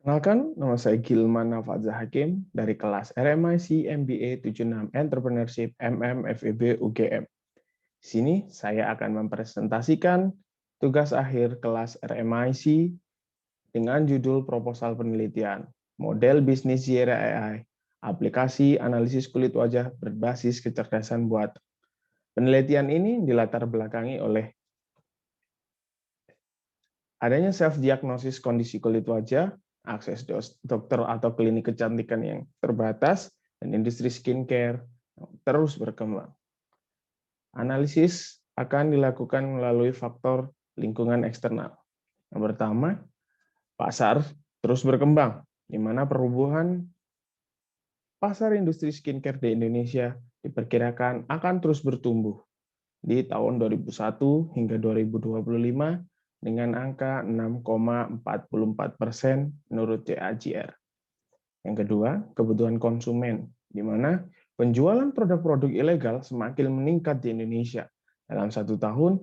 Kenalkan, nama saya Gilman Nafadzah Hakim dari kelas RMIC MBA 76 Entrepreneurship FEB UGM. Di sini saya akan mempresentasikan tugas akhir kelas RMIC dengan judul proposal penelitian, model bisnis Sierra AI, aplikasi analisis kulit wajah berbasis kecerdasan buatan. Penelitian ini dilatar belakangi oleh adanya self-diagnosis kondisi kulit wajah, akses dokter atau klinik kecantikan yang terbatas, dan industri skincare yang terus berkembang. Analisis akan dilakukan melalui faktor lingkungan eksternal. Yang pertama, pasar terus berkembang, di mana pertumbuhan pasar industri skincare di Indonesia diperkirakan akan terus bertumbuh di tahun 2001 hingga 2025 dengan angka 6,44% menurut CAGR. Yang kedua, kebutuhan konsumen, di mana penjualan produk-produk ilegal semakin meningkat di Indonesia. Dalam satu tahun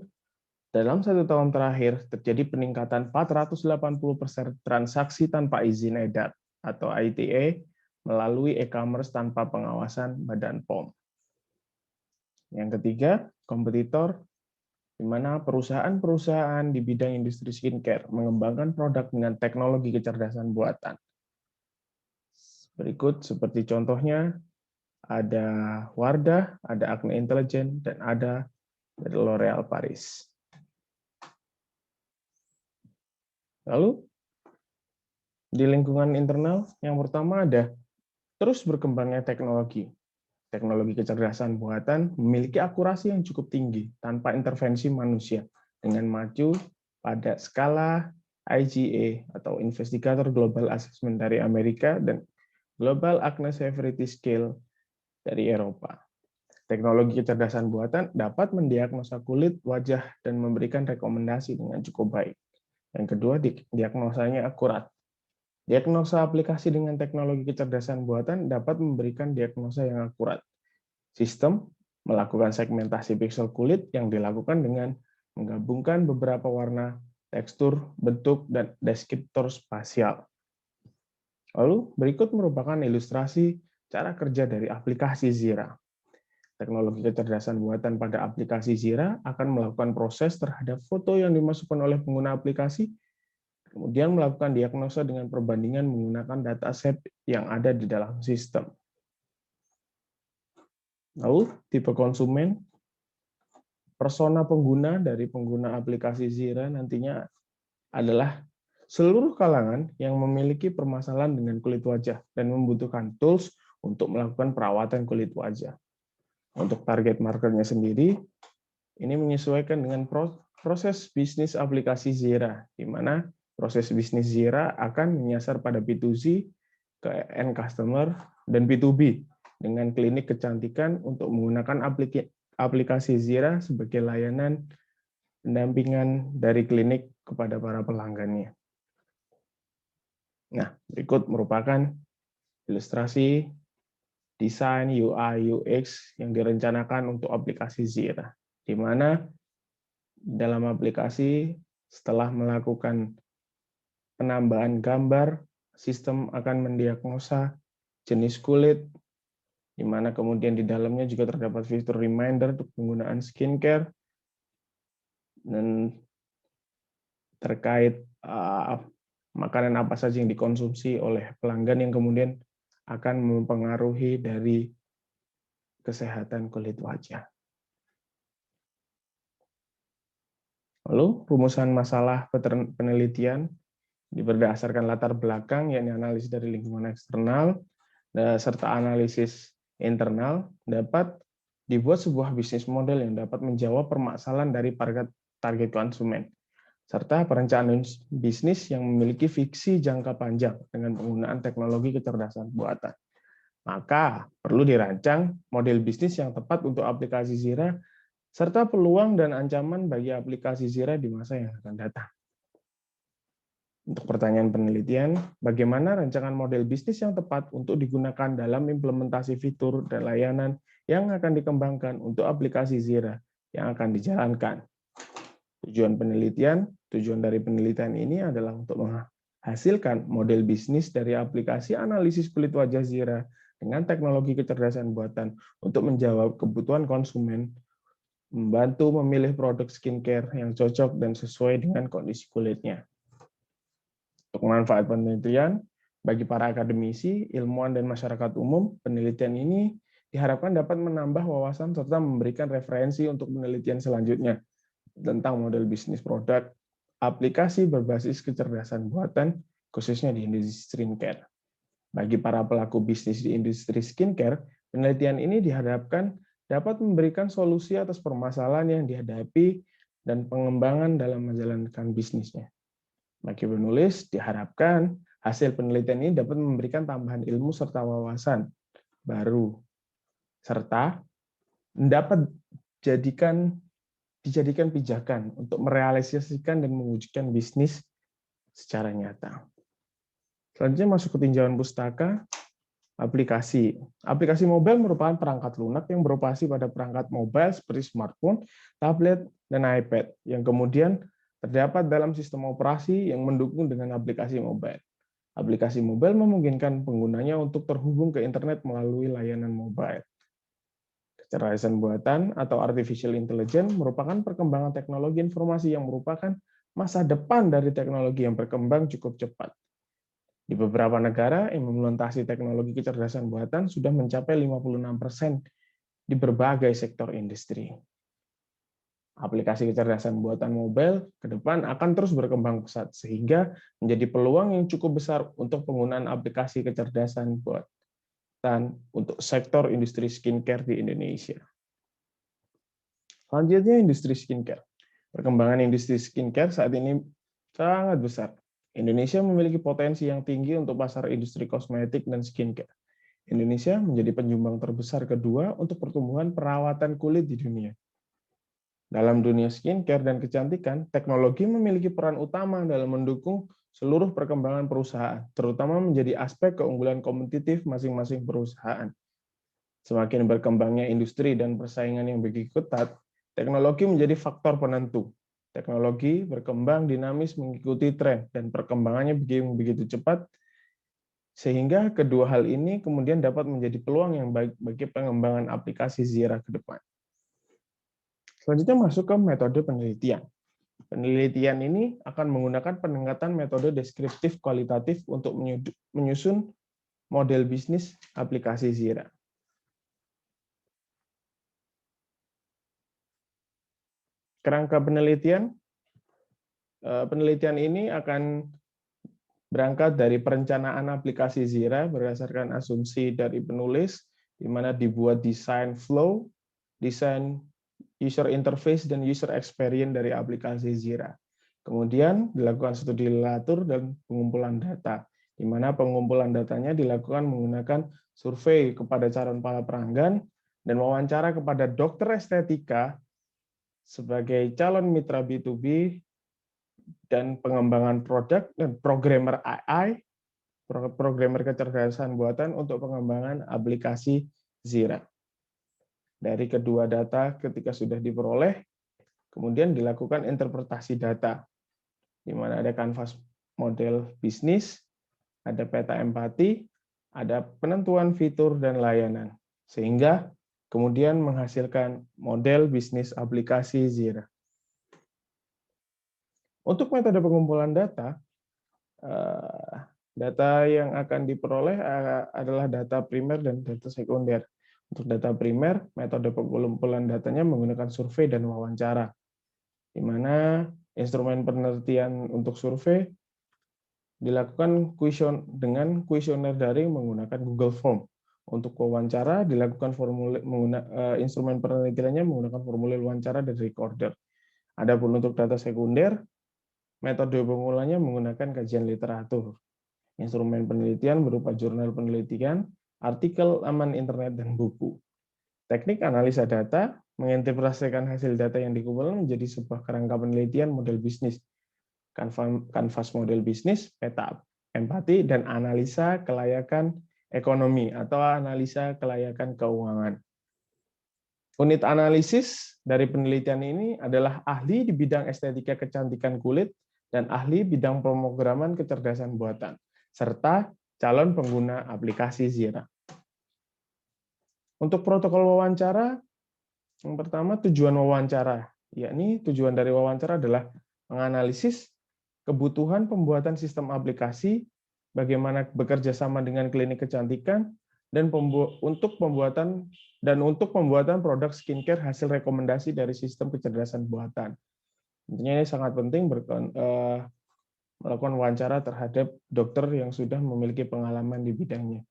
terakhir, terjadi peningkatan 480% transaksi tanpa izin edar atau ITA melalui e-commerce tanpa pengawasan Badan POM. Yang ketiga, kompetitor, di mana perusahaan-perusahaan di bidang industri skincare mengembangkan produk dengan teknologi kecerdasan buatan. Berikut seperti contohnya, ada Wardah, ada Acne Intelligent, dan ada dari L'Oreal Paris. Lalu, di lingkungan internal, yang pertama ada terus berkembangnya teknologi. Teknologi kecerdasan buatan memiliki akurasi yang cukup tinggi tanpa intervensi manusia dengan maju pada skala IGA atau Investigator Global Assessment dari Amerika dan Global Acne Severity Scale dari Eropa. Teknologi kecerdasan buatan dapat mendiagnosa kulit, wajah, dan memberikan rekomendasi dengan cukup baik. Yang kedua, diagnosanya akurat. Diagnosa aplikasi dengan teknologi kecerdasan buatan dapat memberikan diagnosa yang akurat. Sistem melakukan segmentasi piksel kulit yang dilakukan dengan menggabungkan beberapa warna, tekstur, bentuk, dan deskriptor spasial. Lalu, berikut merupakan ilustrasi cara kerja dari aplikasi Zira. Teknologi kecerdasan buatan pada aplikasi Zira akan melakukan proses terhadap foto yang dimasukkan oleh pengguna aplikasi, kemudian melakukan diagnosa dengan perbandingan menggunakan dataset yang ada di dalam sistem. Lalu, tipe konsumen, persona pengguna dari pengguna aplikasi Zira nantinya adalah seluruh kalangan yang memiliki permasalahan dengan kulit wajah dan membutuhkan tools untuk melakukan perawatan kulit wajah. Untuk target marketnya sendiri, ini menyesuaikan dengan proses bisnis aplikasi Zira, di mana proses bisnis Zira akan menyasar pada B2C, ke end customer, dan B2B, dengan klinik kecantikan untuk menggunakan aplikasi Zira sebagai layanan pendampingan dari klinik kepada para pelanggannya. Nah, berikut merupakan ilustrasi desain UI UX yang direncanakan untuk aplikasi Zira, di mana dalam aplikasi setelah melakukan penambahan gambar, sistem akan mendiagnosa jenis kulit, di mana kemudian di dalamnya juga terdapat fitur reminder untuk penggunaan skincare, dan terkait makanan apa saja yang dikonsumsi oleh pelanggan yang kemudian akan mempengaruhi dari kesehatan kulit wajah. Lalu, rumusan masalah penelitian berdasarkan latar belakang, yakni analisis dari lingkungan eksternal, serta analisis internal, dapat dibuat sebuah bisnis model yang dapat menjawab permasalahan dari target konsumen, serta perencanaan bisnis yang memiliki visi jangka panjang dengan penggunaan teknologi kecerdasan buatan. Maka perlu dirancang model bisnis yang tepat untuk aplikasi Zira, serta peluang dan ancaman bagi aplikasi Zira di masa yang akan datang. Untuk pertanyaan penelitian, bagaimana rancangan model bisnis yang tepat untuk digunakan dalam implementasi fitur dan layanan yang akan dikembangkan untuk aplikasi Zira yang akan dijalankan? Tujuan dari penelitian ini adalah untuk Hasilkan model bisnis dari aplikasi analisis kulit wajah Zira dengan teknologi kecerdasan buatan untuk menjawab kebutuhan konsumen, membantu memilih produk skincare yang cocok dan sesuai dengan kondisi kulitnya. Untuk manfaat penelitian, bagi para akademisi, ilmuwan, dan masyarakat umum, penelitian ini diharapkan dapat menambah wawasan serta memberikan referensi untuk penelitian selanjutnya tentang model bisnis produk, aplikasi berbasis kecerdasan buatan, khususnya di industri skincare. Bagi para pelaku bisnis di industri skincare, penelitian ini diharapkan dapat memberikan solusi atas permasalahan yang dihadapi dan pengembangan dalam menjalankan bisnisnya. Bagi penulis, diharapkan hasil penelitian ini dapat memberikan tambahan ilmu serta wawasan baru, serta dapat dijadikan pijakan untuk merealisasikan dan mewujudkan bisnis secara nyata. Selanjutnya masuk ke tinjauan pustaka, aplikasi. Aplikasi mobile merupakan perangkat lunak yang beroperasi pada perangkat mobile seperti smartphone, tablet, dan iPad, yang kemudian terdapat dalam sistem operasi yang mendukung dengan aplikasi mobile. Aplikasi mobile memungkinkan penggunanya untuk terhubung ke internet melalui layanan mobile. Kecerdasan buatan atau artificial intelligence merupakan perkembangan teknologi informasi yang merupakan masa depan dari teknologi yang berkembang cukup cepat. Di beberapa negara, implementasi teknologi kecerdasan buatan sudah mencapai 56% di berbagai sektor industri. Aplikasi kecerdasan buatan mobile ke depan akan terus berkembang pesat, sehingga menjadi peluang yang cukup besar untuk penggunaan aplikasi kecerdasan buatan untuk sektor industri skincare di Indonesia. Selanjutnya, industri skincare. Perkembangan industri skincare saat ini sangat besar. Indonesia memiliki potensi yang tinggi untuk pasar industri kosmetik dan skincare. Indonesia menjadi penyumbang terbesar kedua untuk pertumbuhan perawatan kulit di dunia. Dalam dunia skincare dan kecantikan, teknologi memiliki peran utama dalam mendukung seluruh perkembangan perusahaan, terutama menjadi aspek keunggulan kompetitif masing-masing perusahaan. Semakin berkembangnya industri dan persaingan yang begitu ketat, teknologi menjadi faktor penentu. Teknologi berkembang dinamis mengikuti tren dan perkembangannya begitu cepat, sehingga kedua hal ini kemudian dapat menjadi peluang yang baik bagi pengembangan aplikasi Zira ke depan. Selanjutnya masuk ke metode penelitian. Penelitian ini akan menggunakan pendekatan metode deskriptif kualitatif untuk menyusun model bisnis aplikasi Zira. Kerangka penelitian ini akan berangkat dari perencanaan aplikasi Zira berdasarkan asumsi dari penulis, di mana dibuat desain flow, desain user interface, dan user experience dari aplikasi Zira. Kemudian dilakukan studi literatur dan pengumpulan data, di mana pengumpulan datanya dilakukan menggunakan survei kepada calon para pelanggan dan wawancara kepada dokter estetika sebagai calon mitra B2B dan pengembangan produk dan programmer AI, programmer kecerdasan buatan untuk pengembangan aplikasi Zira. Dari kedua data ketika sudah diperoleh, kemudian dilakukan interpretasi data, di mana ada kanvas model bisnis, ada peta empati, ada penentuan fitur dan layanan, sehingga kemudian menghasilkan model bisnis aplikasi Zira. Untuk metode pengumpulan data, data yang akan diperoleh adalah data primer dan data sekunder. Untuk data primer, metode pengumpulan datanya menggunakan survei dan wawancara, di mana instrumen penelitian untuk survei dilakukan dengan kuesioner daring menggunakan Google Form. Untuk wawancara dilakukan instrumen penelitiannya menggunakan formulir wawancara dan recorder. Adapun untuk data sekunder, metode pengumpulannya menggunakan kajian literatur. Instrumen penelitian berupa jurnal penelitian, artikel laman internet, dan buku. Teknik analisa data mengintegrasikan hasil data yang dikumpulkan menjadi sebuah kerangka penelitian model bisnis, kanvas model bisnis, peta empati, dan analisa kelayakan ekonomi atau analisa kelayakan keuangan. Unit analisis dari penelitian ini adalah ahli di bidang estetika kecantikan kulit dan ahli bidang pemrograman kecerdasan buatan, serta calon pengguna aplikasi Zira. Untuk protokol wawancara, yang pertama tujuan wawancara, yakni tujuan dari wawancara adalah menganalisis kebutuhan pembuatan sistem aplikasi, bagaimana bekerja sama dengan klinik kecantikan, dan untuk pembuatan produk skincare hasil rekomendasi dari sistem kecerdasan buatan. Tentunya ini sangat penting melakukan wawancara terhadap dokter yang sudah memiliki pengalaman di bidangnya.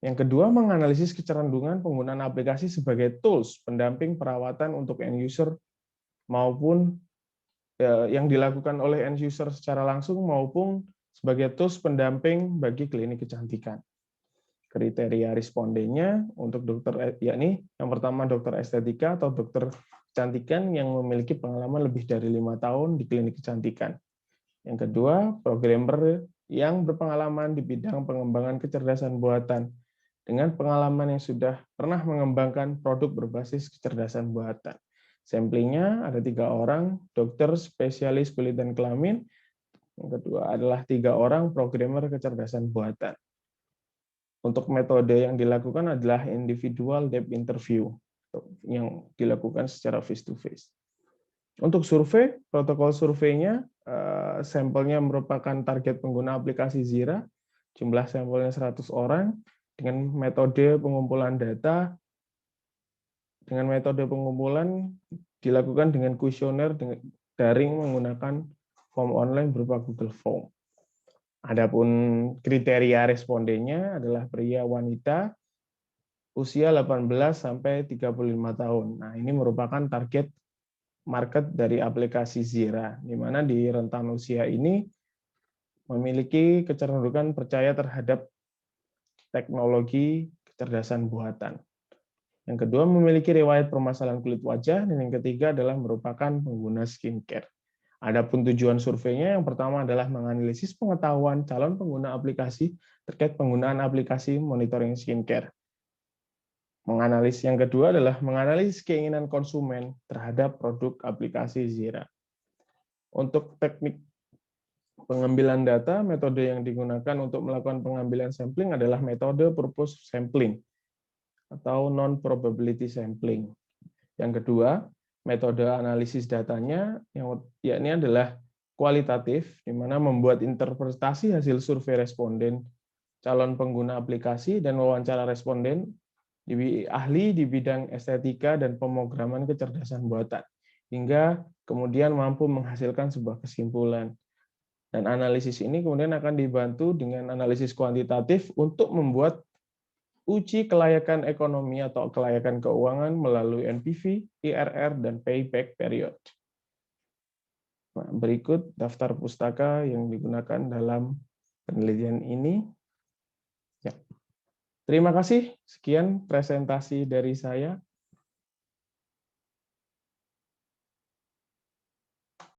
Yang kedua, menganalisis kecerdasan penggunaan aplikasi sebagai tools pendamping perawatan untuk end user maupun yang dilakukan oleh end user secara langsung maupun sebagai tools pendamping bagi klinik kecantikan. Kriteria respondennya untuk dokter, yakni yang pertama dokter estetika atau dokter kecantikan yang memiliki pengalaman lebih dari 5 tahun di klinik kecantikan. Yang kedua, programmer yang berpengalaman di bidang pengembangan kecerdasan buatan dengan pengalaman yang sudah pernah mengembangkan produk berbasis kecerdasan buatan. Samplingnya ada 3 orang, dokter spesialis kulit dan kelamin. Yang kedua adalah 3 orang programmer kecerdasan buatan. Untuk metode yang dilakukan adalah individual depth interview yang dilakukan secara face-to-face. Untuk survei, protokol surveinya, sampelnya merupakan target pengguna aplikasi Zira, jumlah sampelnya 100 orang, dengan metode pengumpulan data, dengan metode pengumpulan dilakukan dengan kuesioner daring menggunakan form online berupa Google Form. Adapun kriteria respondennya adalah pria wanita, usia 18 sampai 35 tahun. Nah, ini merupakan target market dari aplikasi Zira, di mana di rentan usia ini memiliki kecenderungan percaya terhadap teknologi kecerdasan buatan. Yang kedua, memiliki riwayat permasalahan kulit wajah, dan yang ketiga adalah merupakan pengguna skincare. Adapun tujuan surveinya, yang pertama adalah menganalisis pengetahuan calon pengguna aplikasi terkait penggunaan aplikasi monitoring skincare. Yang kedua adalah menganalisis keinginan konsumen terhadap produk aplikasi Zira. Untuk teknik pengambilan data, metode yang digunakan untuk melakukan pengambilan sampling adalah metode purpose sampling atau non-probability sampling. Yang kedua, metode analisis datanya yakni adalah kualitatif, di mana membuat interpretasi hasil survei responden, calon pengguna aplikasi, dan wawancara responden ahli di bidang estetika dan pemrograman kecerdasan buatan, hingga kemudian mampu menghasilkan sebuah kesimpulan. Dan analisis ini kemudian akan dibantu dengan analisis kuantitatif untuk membuat uji kelayakan ekonomi atau kelayakan keuangan melalui NPV, IRR, dan payback period. Nah, berikut daftar pustaka yang digunakan dalam penelitian ini. Ya. Terima kasih. Sekian presentasi dari saya.